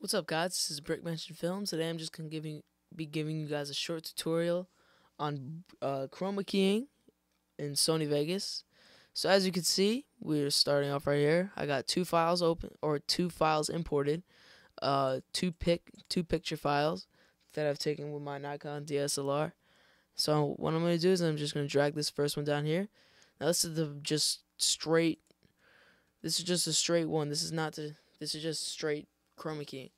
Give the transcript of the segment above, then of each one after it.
What's up, guys? This is Brickmansion Films. Today I'm just gonna be giving you guys a short tutorial on chroma keying in Sony Vegas. So as you can see, we're starting off right here. I got two files open, or two files imported, two picture files that I've taken with my Nikon DSLR. So what I'm gonna do is I'm just gonna drag this first one down here. Now this is just straight. This is just a straight one. This is not the. This is just straight chroma keying.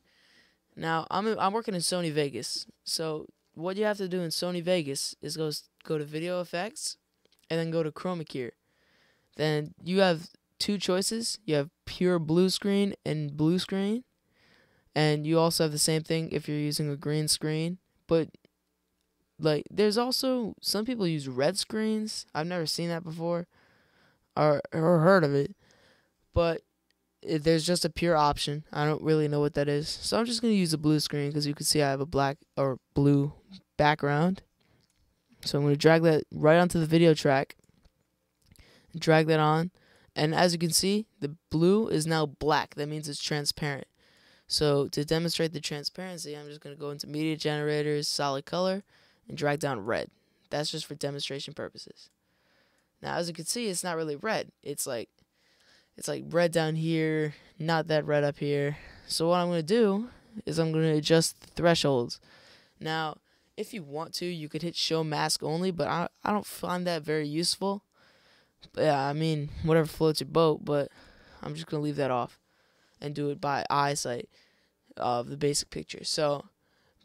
Now I'm working in Sony Vegas, so what you have to do in Sony Vegas is go to Video Effects, and then go to Chroma Key. Then you have two choices. You have pure blue screen and blue screen, and you also have the same thing if you're using a green screen. But like, there's also some people use red screens. I've never seen that before, or heard of it, but there's just a pure option. I don't really know what that is. So I'm just going to use a blue screen because you can see I have a black or blue background. So I'm going to drag that right onto the video track. Drag that on. And as you can see, the blue is now black. That means it's transparent. So to demonstrate the transparency, I'm just going to go into Media Generators, Solid Color, and drag down red. That's just for demonstration purposes. Now as you can see, it's not really red. It's like red down here, not that red up here. So what I'm going to do is I'm going to adjust the thresholds. Now, if you want to, you could hit show mask only, but I don't find that very useful. But yeah, I mean, whatever floats your boat, but I'm just going to leave that off and do it by eyesight of the basic picture. So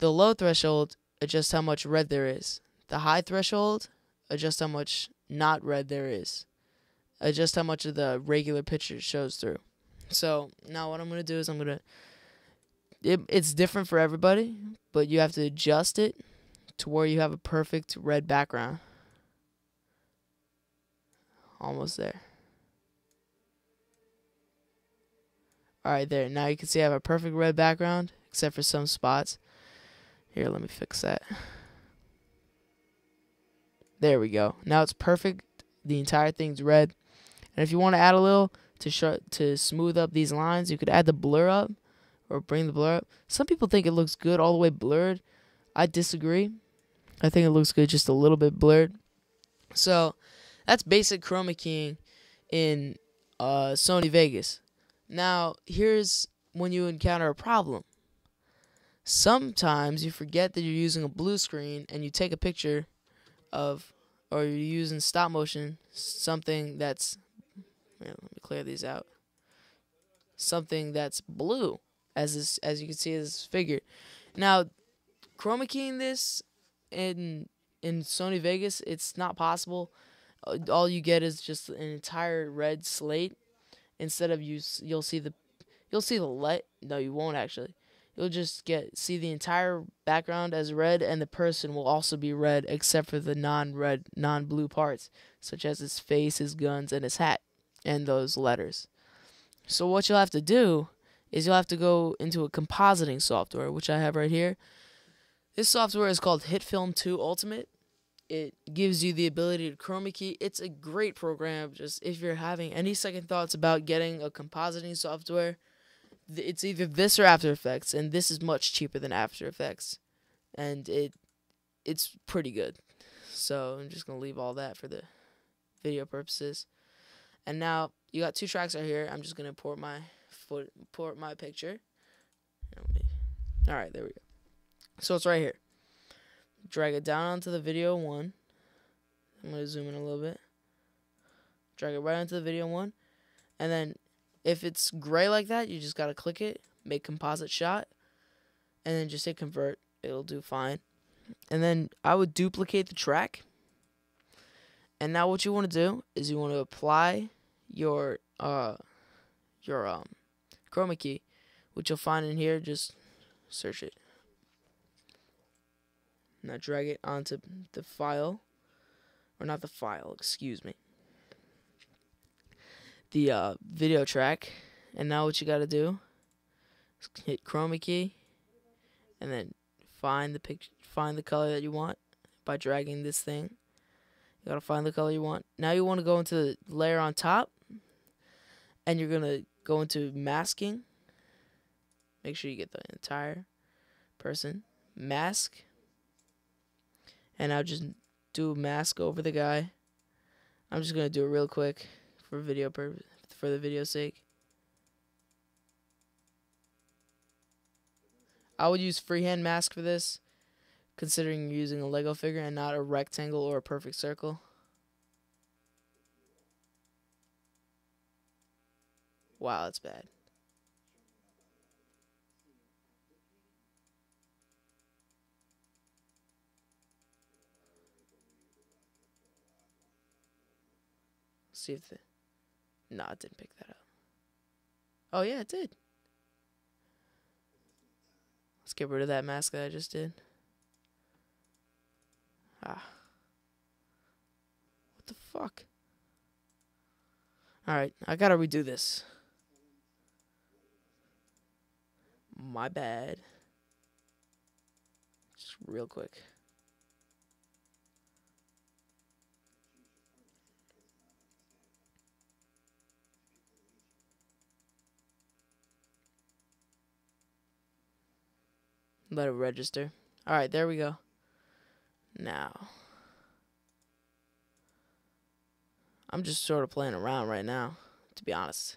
the low threshold adjusts how much red there is. The high threshold adjusts how much not red there is. Adjust how much of the regular picture shows through. So now what I'm going to do is it's different for everybody, but you have to adjust it to where you have a perfect red background. Almost there. Alright, there. Now you can see I have a perfect red background, except for some spots. Here, let me fix that. There we go. Now it's perfect. The entire thing's red. And if you want to add a little to smooth up these lines, you could add the blur up or bring the blur up. Some people think it looks good all the way blurred. I disagree. I think it looks good just a little bit blurred. So that's basic chroma keying in Sony Vegas. Now here's when you encounter a problem. Sometimes you forget that you're using a blue screen and you take a picture of, or you're using stop motion, something that's, let me clear these out. Something that's blue, as you can see this figure. Now, chroma keying this in Sony Vegas, it's not possible. All you get is just an entire red slate. Instead of you'll see the light. No, you won't actually. You'll just see the entire background as red, and the person will also be red, except for the non-red, non-blue parts, such as his face, his guns, and his hat, and those letters. So what you'll have to do is you'll have to go into a compositing software, which I have right here. This software is called HitFilm 2 Ultimate. It gives you the ability to chroma key. It's a great program. Just if you're having any second thoughts about getting a compositing software, it's either this or After Effects, and this is much cheaper than After Effects, and it's pretty good. So I'm just gonna leave all that for the video purposes. And now you got two tracks right here. I'm just gonna import my picture. All right, there we go. So it's right here. Drag it down onto the video one. I'm gonna zoom in a little bit. Drag it right onto the video one, and then if it's gray like that, you just gotta click it, make composite shot, and then just hit convert. It'll do fine. And then I would duplicate the track. And now what you want to do is you want to apply your chroma key, which you'll find in here. Just search it. Now drag it onto the file, or not the file, excuse me. The video track, and now what you gotta do is hit chroma key, and then find the color that you want by dragging this thing. You gotta find the color you want. Now you want to go into the layer on top, and you're gonna go into masking, Make sure you get the entire person. Mask. And I'll just do a mask over the guy. I'm just going to do it real quick for the video's sake. I would use freehand mask for this, considering you're using a Lego figure and not a rectangle or a perfect circle. Wow, that's bad. See if it didn't pick that up. Oh yeah, it did. Let's get rid of that mask that I just did. What the fuck? Alright, I gotta redo this. My bad. Just real quick. Let it register. Alright, there we go. Now, I'm just sort of playing around right now, to be honest.